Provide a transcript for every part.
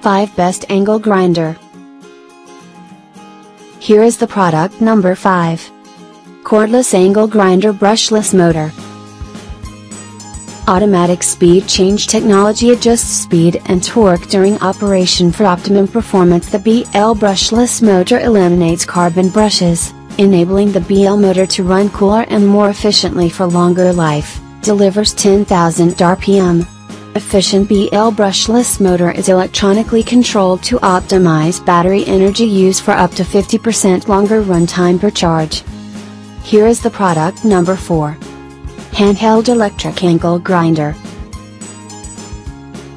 5 Best Angle Grinder. Here is the product number 5. Cordless Angle Grinder Brushless Motor. Automatic speed change technology adjusts speed and torque during operation for optimum performance. The BL brushless motor eliminates carbon brushes, enabling the BL motor to run cooler and more efficiently for longer life. Delivers 10,000 RPM. Efficient BL brushless motor is electronically controlled to optimize battery energy use for up to 50% longer runtime per charge. Here is the product number 4. Handheld Electric Angle Grinder.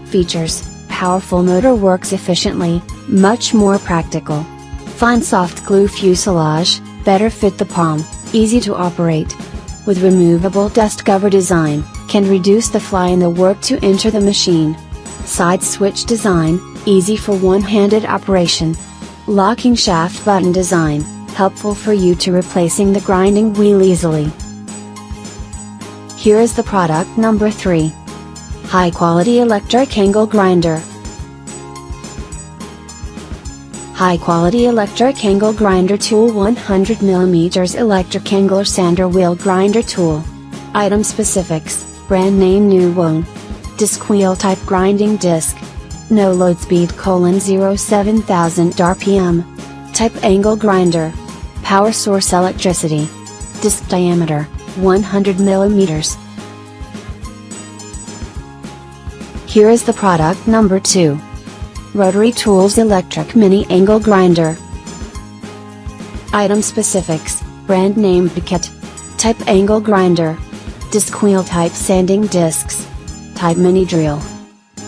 Features: powerful motor, works efficiently, much more practical. Fine soft glue fuselage, better fit the palm, easy to operate. With removable dust cover design, can reduce the fly in the work to enter the machine. Side switch design, easy for one-handed operation. Locking shaft button design, helpful for you to replacing the grinding wheel easily. Here is the product number 3. High Quality Electric Angle Grinder. High Quality Electric Angle Grinder Tool. 100mm Electric Angler Sander Wheel Grinder Tool. Item specifics: brand name New One. Disc wheel type grinding disc. No load speed: 07000 RPM. Type angle grinder. Power source electricity. Disc diameter 100 mm. Here is the product number 2. Rotary Tools Electric Mini Angle Grinder. Item specifics: brand name Kit. Type angle grinder. Disc wheel type sanding discs. Type mini drill.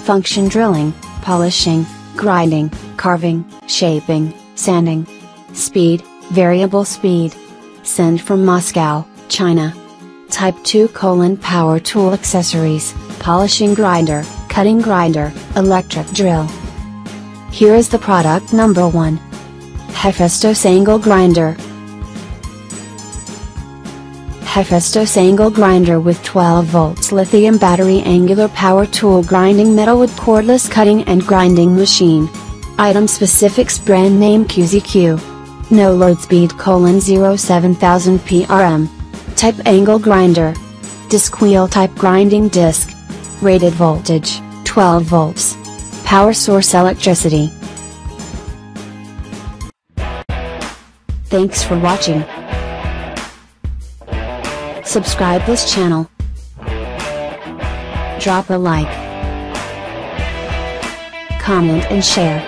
Function: drilling, polishing, grinding, carving, shaping, sanding. Speed: variable speed. Send from Moscow, China. Type 2: power tool accessories, polishing grinder, cutting grinder, electric drill. Here is the product number 1. Hephaestus Angle Grinder. Hephaestus Angle Grinder with 12 volts lithium battery angular power tool grinding metal with cordless cutting and grinding machine. Item specifics: brand name QZQ. No load speed: 07000 PRM. Type angle grinder. Disc wheel type grinding disc. Rated voltage: 12 volts. Power source electricity. Thanks for watching. Subscribe this channel. Drop a like, comment and share.